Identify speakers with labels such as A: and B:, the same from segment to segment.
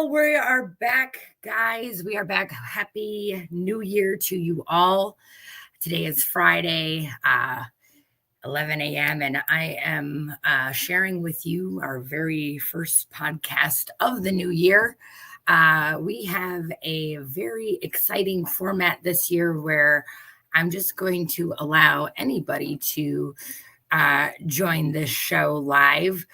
A: Well, we are back, guys. We are back. Happy New Year to you all. Today is Friday, 11 a.m., and I am sharing with you our very first podcast of the new year. We have a very exciting format this year where I'm just going to allow anybody to join this show live.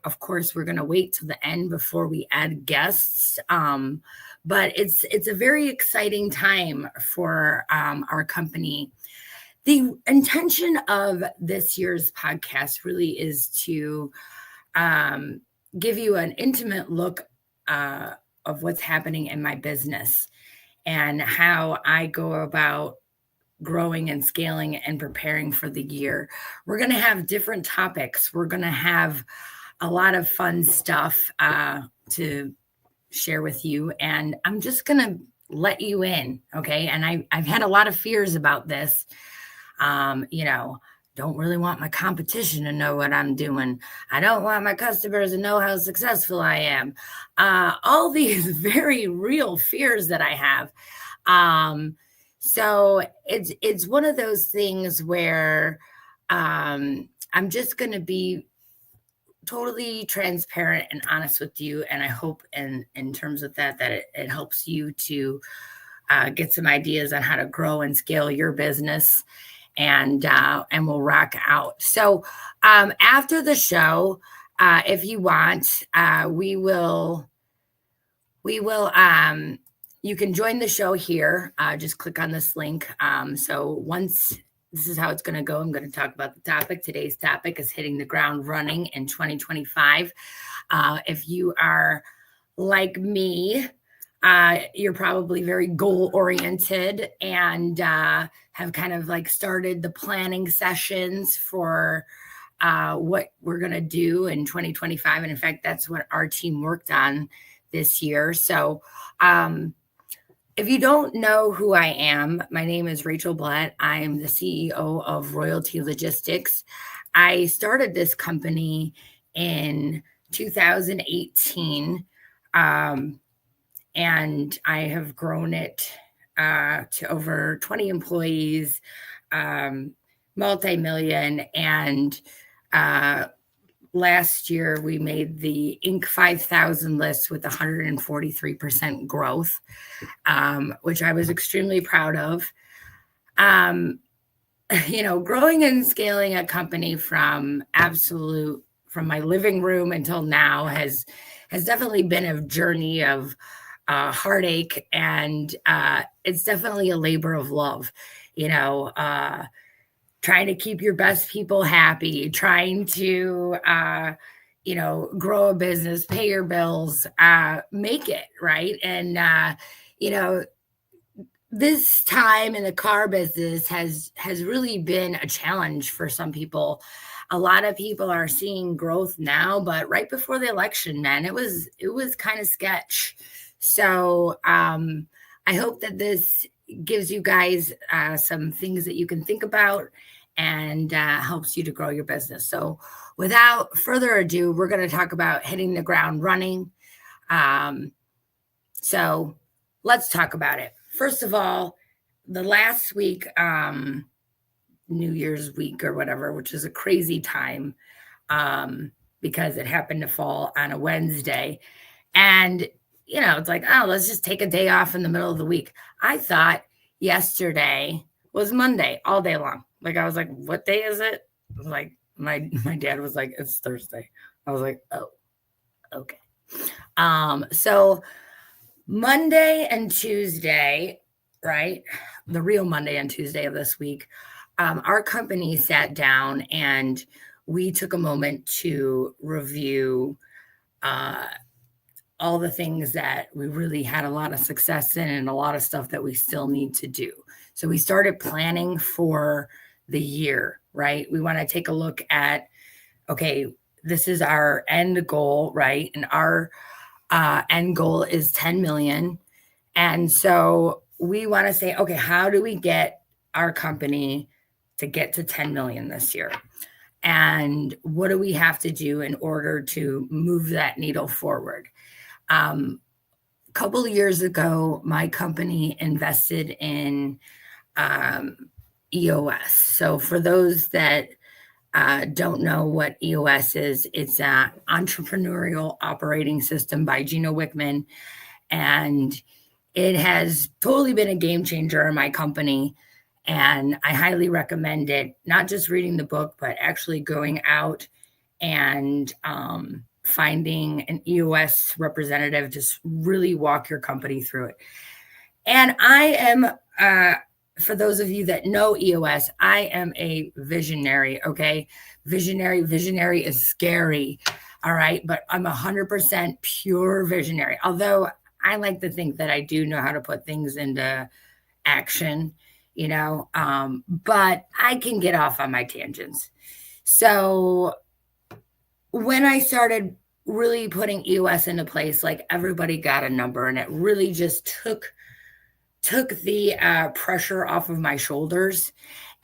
A: Of course, we're going to wait till the end before we add guests. But it's a very exciting time for our company. The intention of this year's podcast really is to give you an intimate look of what's happening in my business and how I go about growing and scaling and preparing for the year. We're going to have different topics. We're going to have a lot of fun stuff to share with you. And I'm just going to let you in. Okay. And I've had a lot of fears about this. Don't really want my competition to know what I'm doing. I don't want my customers to know how successful I am. All these very real fears that I have. So it's one of those things where I'm just going to be totally transparent and honest with you. And I hope in terms of that it helps you to get some ideas on how to grow and scale your business, and we'll rock out. So after the show, if you want, you can join the show here. Just click on this link. This is how it's going to go. I'm going to talk about the topic. Today's topic is hitting the ground running in 2025. If you are like me, you're probably very goal oriented and have kind of like started the planning sessions for what we're going to do in 2025. And in fact, that's what our team worked on this year. So if you don't know who I am, my name is Rachel Blatt. I'm the CEO of Royalty Logistics. I started this company in 2018, and I have grown it to over 20 employees, multi-million, and last year, we made the Inc. 5000 list with 143% growth, which I was extremely proud of. Growing and scaling a company from my living room until now has definitely been a journey of heartache, and it's definitely a labor of love. Trying to keep your best people happy, trying to, grow a business, pay your bills, make it, right? And, this time in the car business has really been a challenge for some people. A lot of people are seeing growth now, but right before the election, man, it was kind of sketch. So I hope that this gives you guys some things that you can think about and helps you to grow your business. So without further ado, we're going to talk about hitting the ground running. So let's talk about it. First of all, the last week, New Year's week or whatever, which is a crazy time because it happened to fall on a Wednesday. And, it's like, oh, let's just take a day off in the middle of the week. I thought yesterday was Monday all day long. Like, I was like, what day is it? Like, my dad was like, it's Thursday. I was like, oh, okay. So Monday and Tuesday, right? The real Monday and Tuesday of this week, our company sat down and we took a moment to review all the things that we really had a lot of success in and a lot of stuff that we still need to do. So we started planning for the year, right? We want to take a look at, okay, this is our end goal, right? And our end goal is 10 million. And so we want to say, okay, how do we get our company to get to 10 million this year? And what do we have to do in order to move that needle forward? A couple of years ago, my company invested in EOS. So for those that don't know what EOS is, it's an entrepreneurial operating system by Gino Wickman. And it has totally been a game changer in my company. And I highly recommend it, not just reading the book, but actually going out and finding an EOS representative, just really walk your company through it. And I am, for those of you that know EOS, I am a visionary, okay? Visionary is scary, all right? But I'm 100% pure visionary. Although I like to think that I do know how to put things into action, but I can get off on my tangents. So when I started really putting EOS into place, like everybody got a number, and it really just took the pressure off of my shoulders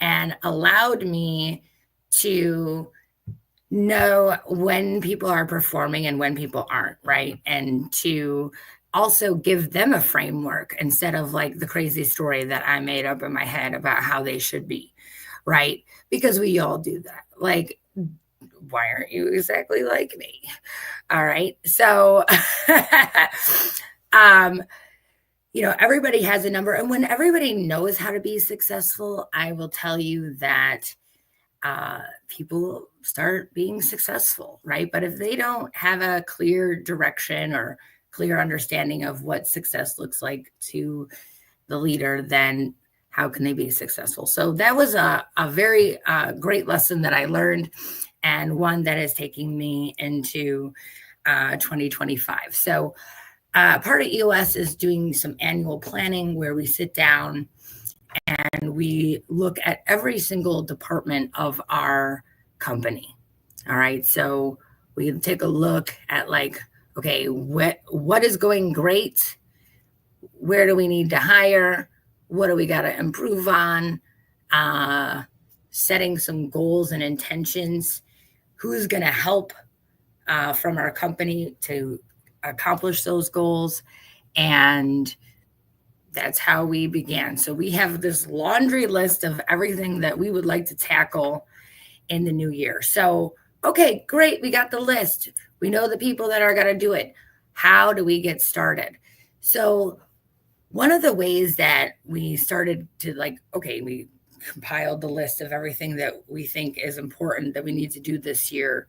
A: and allowed me to know when people are performing and when people aren't, right? And to also give them a framework instead of like the crazy story that I made up in my head about how they should be, right? Because we all do that. Like, why aren't you exactly like me? All right. So, everybody has a number. And when everybody knows how to be successful, I will tell you that people start being successful, right? But if they don't have a clear direction or clear understanding of what success looks like to the leader, then how can they be successful? So that was a very great lesson that I learned, and one that is taking me into 2025. So part of EOS is doing some annual planning where we sit down and we look at every single department of our company. All right. So we take a look at like, okay, what is going great? Where do we need to hire? What do we got to improve on? Setting some goals and intentions. Who's going to help from our company to accomplish those goals? And that's how we began. So we have this laundry list of everything that we would like to tackle in the new year. So, okay, great. We got the list. We know the people that are going to do it. How do we get started? So one of the ways that we started to we compiled the list of everything that we think is important that we need to do this year.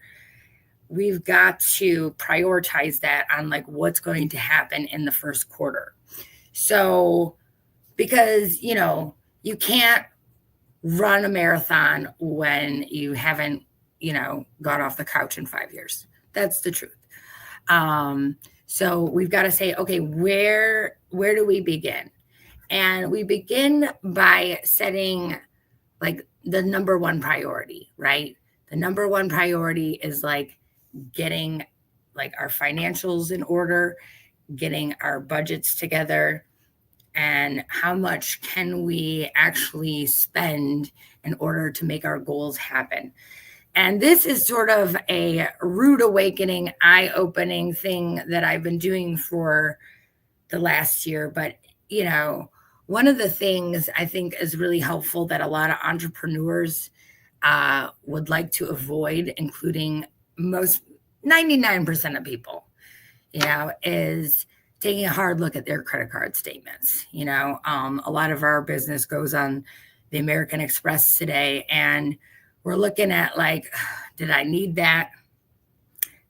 A: We've got to prioritize that on like what's going to happen in the first quarter. So, because, you can't run a marathon when you haven't, got off the couch in 5 years. That's the truth. So we've got to say, okay, where do we begin? And we begin by setting like the number one priority, right? The number one priority is like getting like our financials in order, getting our budgets together, and how much can we actually spend in order to make our goals happen. And this is sort of a rude awakening, eye-opening thing that I've been doing for the last year. But, one of the things I think is really helpful that a lot of entrepreneurs would like to avoid, including most 99% of people, is taking a hard look at their credit card statements. A lot of our business goes on the American Express today, and we're looking at like, did I need that?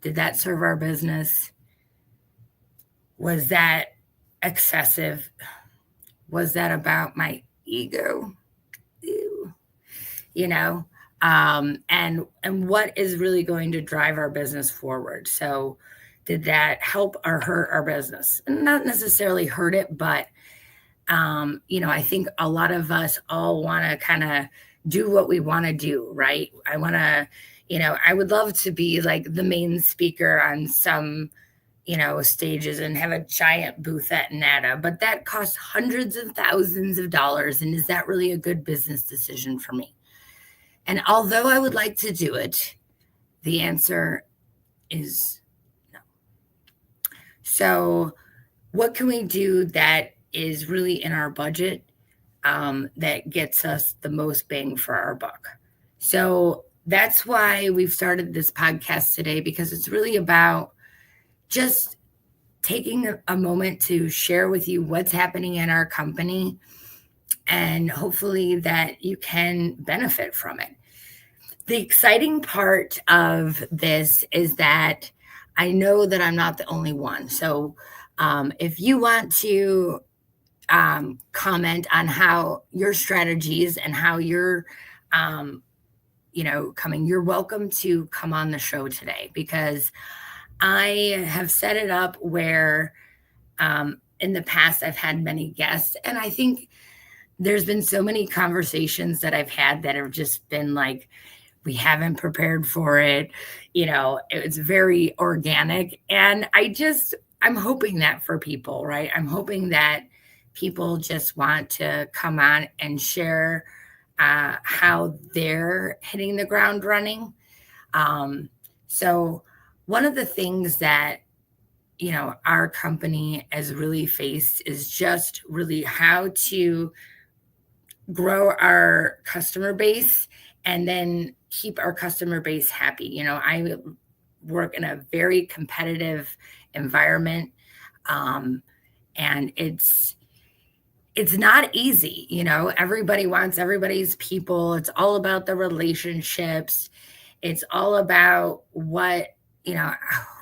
A: Did that serve our business? Was that excessive? Was that about my ego? Ew. And what is really going to drive our business forward? So did that help or hurt our business? Not necessarily hurt it, but, I think a lot of us all want to kind of do what we want to do, right? I want to, I would love to be like the main speaker on some, stages and have a giant booth at NADA, but that costs hundreds of thousands of dollars. And is that really a good business decision for me? And although I would like to do it, the answer is no. So, what can we do that is really in our budget, that gets us the most bang for our buck? So, that's why we've started this podcast today, because it's really about just taking a moment to share with you what's happening in our company, and hopefully that you can benefit from it. The exciting part of this is that I know that I'm not the only one. So, if you want to comment on how your strategies and how you're, um, coming, you're welcome to come on the show today, because I have set it up where, in the past I've had many guests, and I think there's been so many conversations that I've had that have just been like, we haven't prepared for it. It's very organic. And I'm hoping that for people, right? I'm hoping that people just want to come on and share how they're hitting the ground running. So, one of the things that our company has really faced is just really how to grow our customer base and then keep our customer base happy. I work in a very competitive environment, and it's not easy. Everybody wants everybody's people. It's all about the relationships. It's all about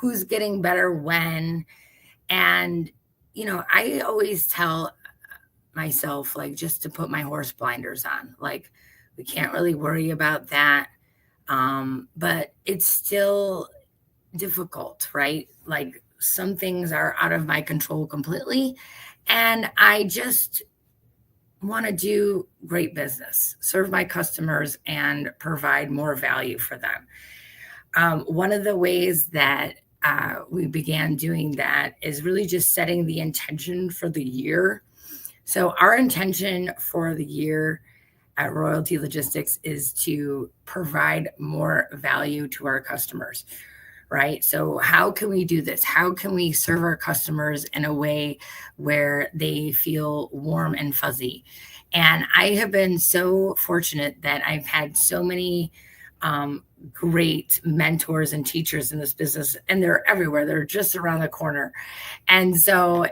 A: who's getting better when. And I always tell myself, like, just to put my horse blinders on. Like, we can't really worry about that. But it's still difficult, right? Like, some things are out of my control completely. And I just want to do great business, serve my customers, and provide more value for them. One of the ways that we began doing that is really just setting the intention for the year. So, our intention for the year at Royalty Logistics is to provide more value to our customers, right? So, how can we do this? How can we serve our customers in a way where they feel warm and fuzzy? And I have been so fortunate that I've had so many great mentors and teachers in this business, and they're everywhere. They're just around the corner. And so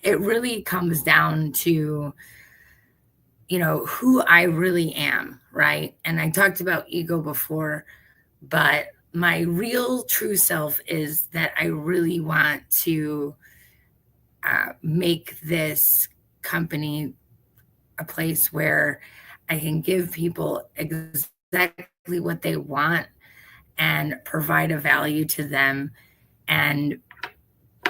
A: it really comes down to, who I really am, right? And I talked about ego before, but my real true self is that I really want to make this company a place where I can give people exactly what they want and provide a value to them, and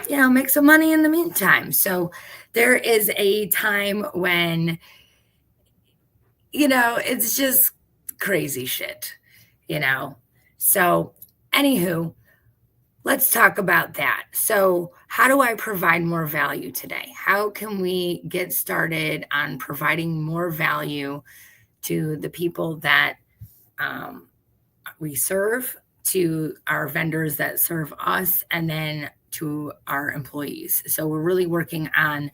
A: make some money in the meantime. So there is a time when it's just crazy shit, you know? So, anywho, let's talk about that. So, how do I provide more value today? How can we get started on providing more value to the people that we serve, to our vendors that serve us, and then to our employees? So, we're really working on,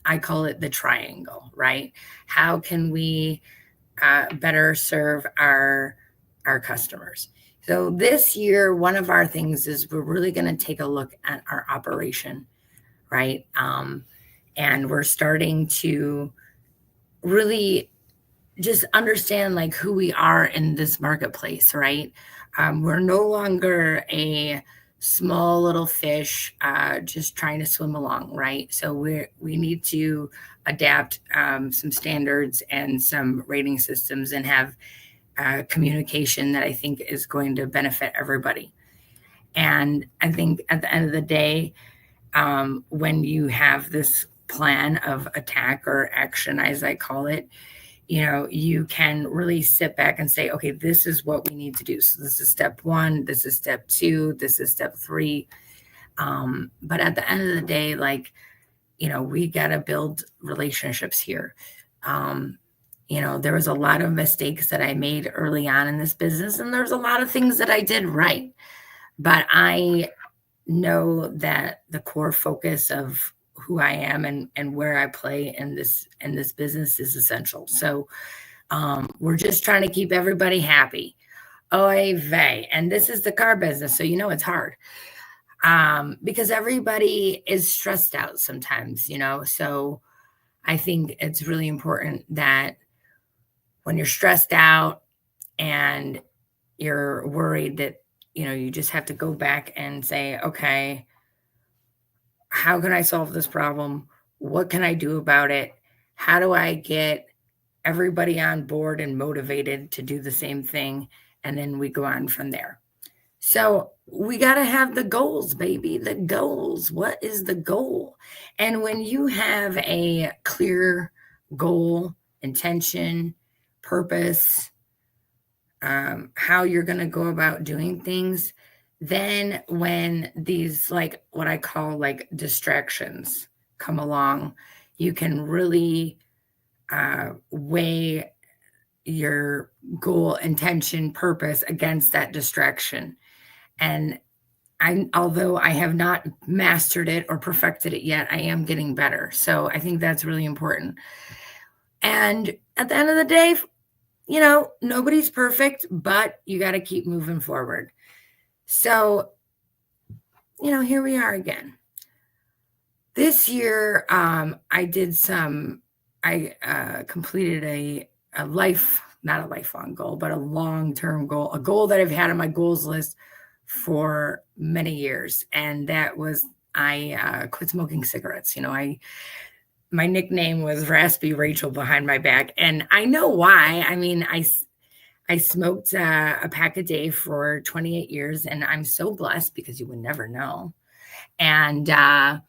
A: I call it the triangle, right? How can we better serve our customers? So this year, one of our things is we're really going to take a look at our operation, right? And we're starting to really just understand, like, who we are in this marketplace, right? We're no longer a small little fish just trying to swim along, right? So we need to adapt some standards and some rating systems, and have communication that I think is going to benefit everybody. And I think at the end of the day, when you have this plan of attack or action, as I call it, you can really sit back and say, okay, this is what we need to do. So this is step one, this is step two, this is step three. But at the end of the day, like, we got to build relationships here. There was a lot of mistakes that I made early on in this business, and there's a lot of things that I did right. But I know that the core focus of who I am and where I play in this business is essential. So we're just trying to keep everybody happy. Oy vey. And this is the car business, so it's hard. Because everybody is stressed out sometimes, So I think it's really important that when you're stressed out and you're worried that, you just have to go back and say, okay, how can I solve this problem? What can I do about it? How do I get everybody on board and motivated to do the same thing? And then we go on from there. So we got to have the goals, baby. The goals. What is the goal? And when you have a clear goal, intention, purpose, how you're going to go about doing things, then when these, like what I call like distractions come along, you can really weigh your goal, intention, purpose against that distraction. And although I have not mastered it or perfected it yet, I am getting better. So I think that's really important. And at the end of the day, nobody's perfect, but you got to keep moving forward. So, here we are again. This year, I completed a not a lifelong goal, but a long-term goal, a goal that I've had on my goals list for many years. And that was, I quit smoking cigarettes. My nickname was Raspy Rachel behind my back. And I know why. I mean, I smoked a pack a day for 28 years, and I'm so blessed because you would never know. And, but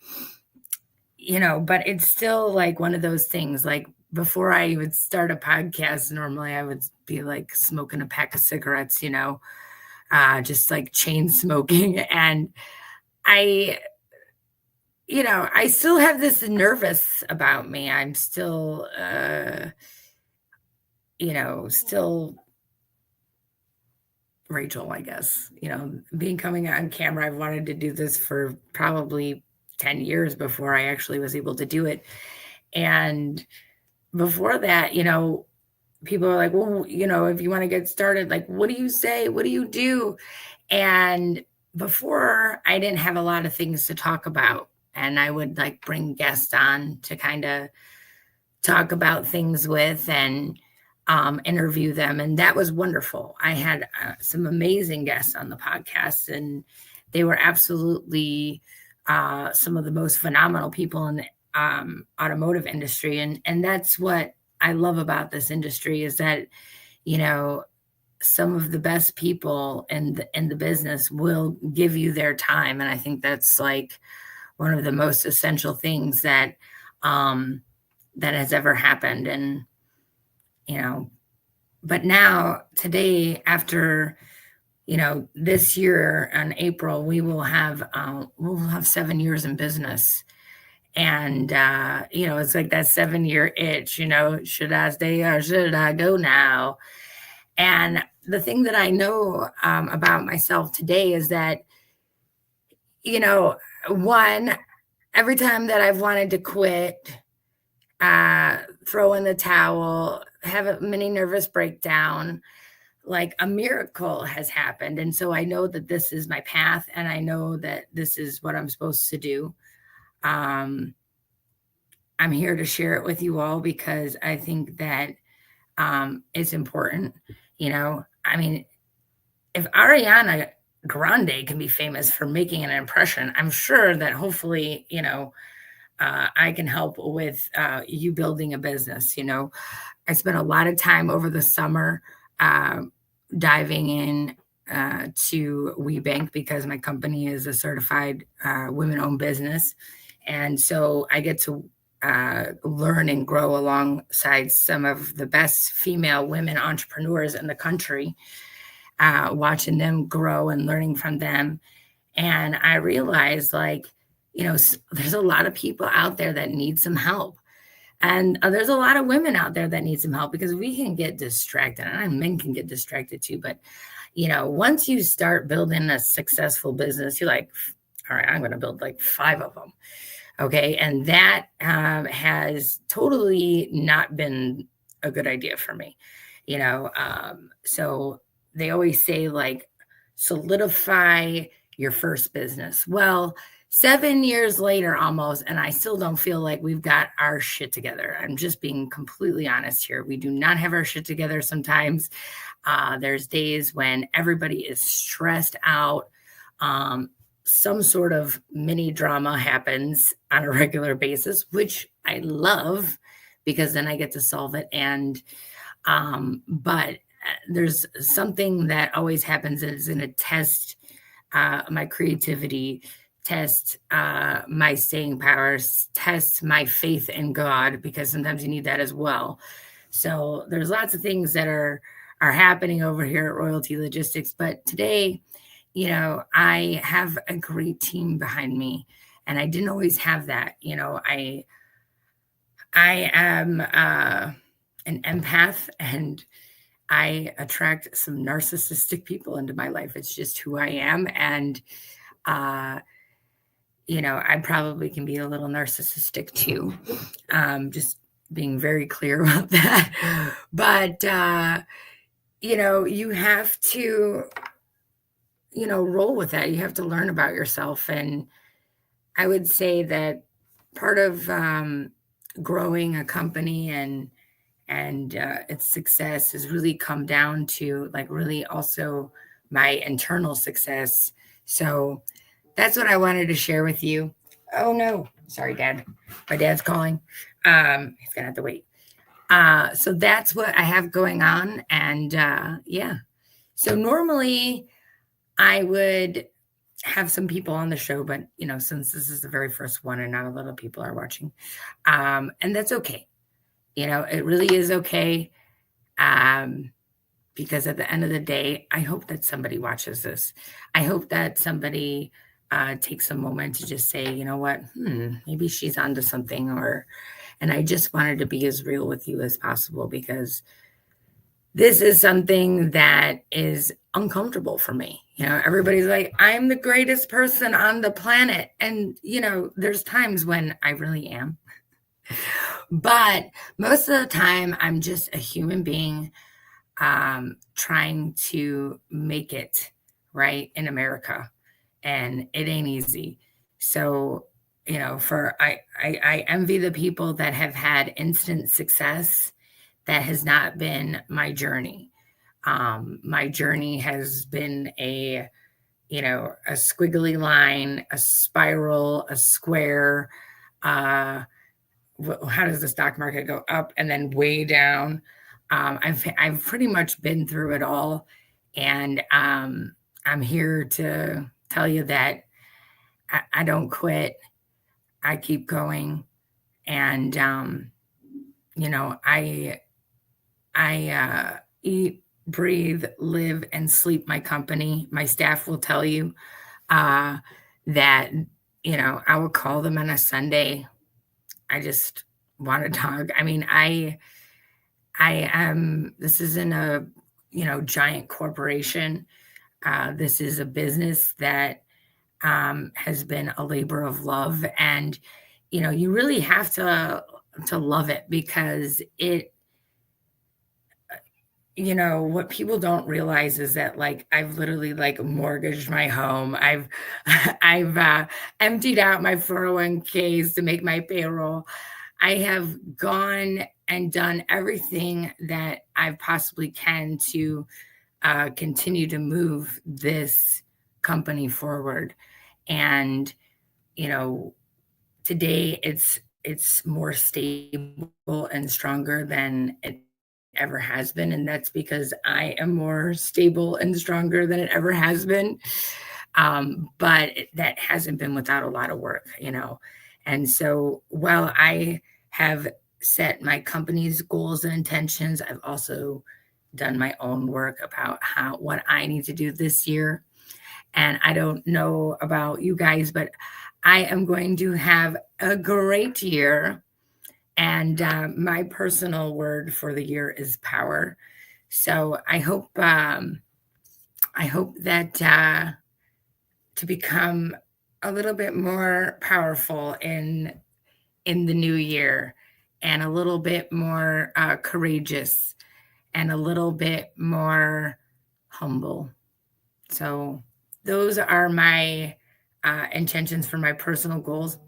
A: it's still like one of those things, like before I would start a podcast, normally I would be like smoking a pack of cigarettes, just like chain smoking. And I still have this nervous about me. I'm still, still Rachel, I guess, coming on camera. I've wanted to do this for probably 10 years before I actually was able to do it. And before that, people are like, well, if you want to get started, like, what do you say? What do you do? And before, I didn't have a lot of things to talk about. And I would like bring guests on to kind of talk about things with and interview them. And that was wonderful. I had some amazing guests on the podcast, and they were absolutely some of the most phenomenal people in the automotive industry. And that's what I love about this industry, is that, some of the best people in the business will give you their time. And I think that's like one of the most essential things that that has ever happened. And, but now today, after, this year in April, we'll have 7 years in business. And, it's like that 7-year itch, should I stay or should I go now? And the thing that I know about myself today is that, one, every time that I've wanted to quit, throw in the towel, have a mini nervous breakdown, like a miracle has happened. And so I know that this is my path, and I know that this is what I'm supposed to do. I'm here to share it with you all because I think that it's important. I mean, if Ariana Grande can be famous for making an impression, I'm sure that hopefully, I can help with you building a business. I spent a lot of time over the summer diving in to WeBank because my company is a certified women-owned business. And so I get to learn and grow alongside some of the best female women entrepreneurs in the country, watching them grow and learning from them. And I realized, like, there's a lot of people out there that need some help. And there's a lot of women out there that need some help, because we can get distracted, and men can get distracted too. But, once you start building a successful business, you're like, All right, I'm going to build like 5 of them. Okay. And that has totally not been a good idea for me. So they always say, like, solidify your first business. Well, 7 years later almost, and I still don't feel like we've got our shit together. I'm just being completely honest here. We do not have our shit together sometimes. There's days when everybody is stressed out. Some sort of mini drama happens on a regular basis, which I love because then I get to solve it. But there's something that always happens that is going to test my creativity, test my staying powers, test my faith in God, because sometimes you need that as well. So there's lots of things that are happening over here at Royalty Logistics. But today, I have a great team behind me, and I didn't always have that. I am an empath, and I attract some narcissistic people into my life. It's just who I am. And, I probably can be a little narcissistic too. Just being very clear about that. But, you have to, roll with that. You have to learn about yourself. And I would say that part of growing a company and its success has really come down to, like, really also my internal success. So that's what I wanted to share with you. Oh no, sorry, Dad. My dad's calling. He's gonna have to wait. So that's what I have going on. And yeah. So normally I would have some people on the show, but since this is the very first one and not a lot of people are watching, and that's okay. It really is okay. Because at the end of the day, I hope that somebody watches this. I hope that somebody takes a moment to just say, you know what, maybe she's onto something, and I just wanted to be as real with you as possible, because this is something that is uncomfortable for me. Everybody's like, I'm the greatest person on the planet. And, there's times when I really am. But most of the time, I'm just a human being trying to make it right in America. And it ain't easy. So, I envy the people that have had instant success. That has not been my journey. My journey has been a squiggly line, a spiral, a square. How does the stock market go up and then way down? I've pretty much been through it all, and I'm here to tell you that I don't quit. I keep going, and I eat, breathe, live, and sleep my company. My staff will tell you that, I will call them on a Sunday. I just want a dog. I mean, this isn't a, giant corporation. This is a business that has been a labor of love. And, you really have to love it, because what people don't realize is that, like, I've literally, like, mortgaged my home. I've emptied out my 401ks to make my payroll. I have gone and done everything that I possibly can to continue to move this company forward. And, today it's more stable and stronger than it ever has been. And that's because I am more stable and stronger than it ever has been. But that hasn't been without a lot of work, And so while I have set my company's goals and intentions, I've also done my own work about what I need to do this year. And I don't know about you guys, but I am going to have a great year. And my personal word for the year is power. So I hope that to become a little bit more powerful in the new year, and a little bit more courageous, and a little bit more humble. So those are my intentions for my personal goals.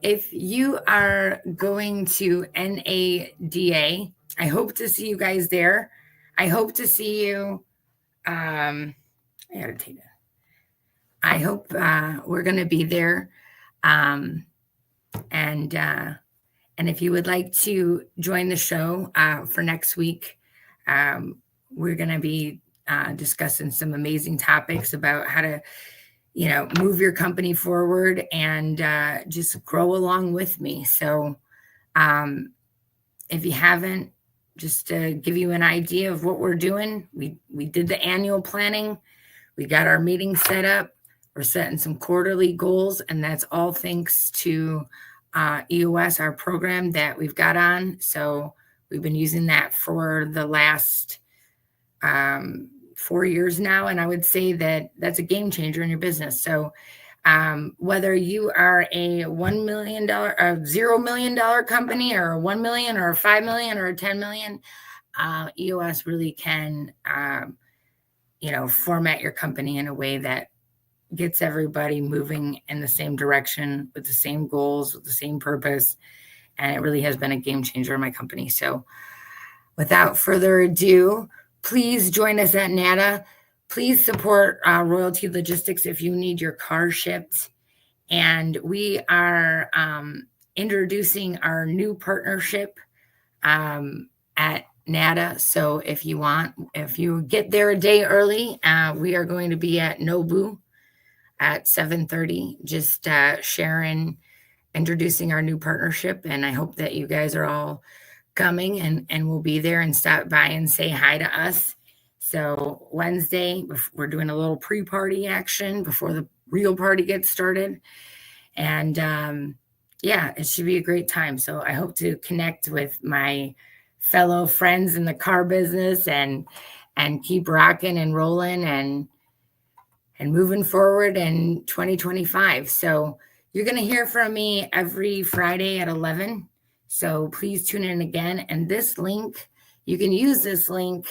A: If you are going to NADA, I hope to see you guys there. I hope to see you. I gotta take that. I hope we're going to be there. Um, and if you would like to join the show for next week, we're going to be discussing some amazing topics about how to, move your company forward and just grow along with me. So if you haven't, just to give you an idea of what we're doing, we did the annual planning. We got our meeting set up. We're setting some quarterly goals, and that's all thanks to EOS, our program that we've got on. So we've been using that for the last 4 years now, and I would say that that's a game changer in your business. So whether you are a $1 million, a $0 million company, or a 1 million, or a 5 million, or a 10 million, EOS really can, format your company in a way that gets everybody moving in the same direction with the same goals, with the same purpose. And it really has been a game changer in my company. So without further ado, please join us at NADA. Please support Royalty Logistics if you need your car shipped. And we are introducing our new partnership at NADA. So if you get there a day early, we are going to be at Nobu at 7:30, just introducing our new partnership. And I hope that you guys are all coming and will be there and stop by and say hi to us. So Wednesday, we're doing a little pre-party action before the real party gets started. And it should be a great time. So I hope to connect with my fellow friends in the car business and keep rocking and rolling and moving forward in 2025. So you're going to hear from me every Friday at 11. So please tune in again. And this link, you can use this link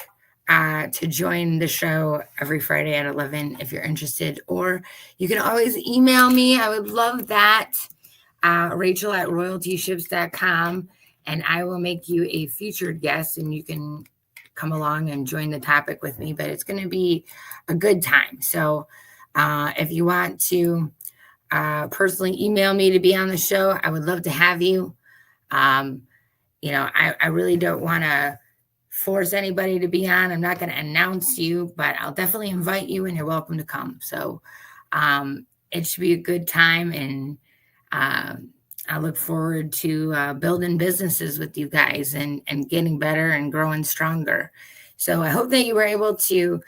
A: to join the show every Friday at 11 if you're interested. Or you can always email me. I would love that. Rachel@royaltyships.com. And I will make you a featured guest, and you can come along and join the topic with me. But it's going to be a good time. So if you want to personally email me to be on the show, I would love to have you. I really don't want to force anybody to be on. I'm not going to announce you, but I'll definitely invite you, and you're welcome to come. So it should be a good time, and I look forward to building businesses with you guys and getting better and growing stronger. So I hope that you were able to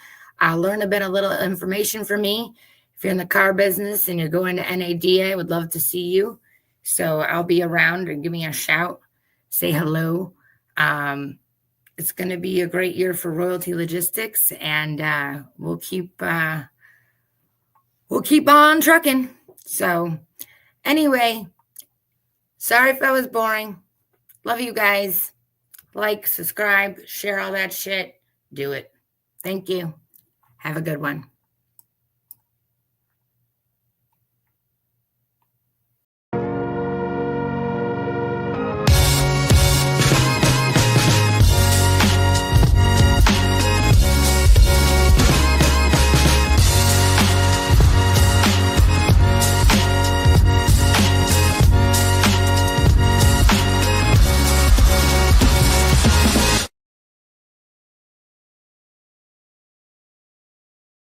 A: learn a little information from me. If you're in the car business and you're going to NADA, I would love to see you. So I'll be around, and give me a shout, say hello. It's going to be a great year for Royalty Logistics, and we'll keep on trucking. So anyway, sorry if I was boring. Love you guys. Like, subscribe, share all that shit. Do it. Thank you. Have a good one.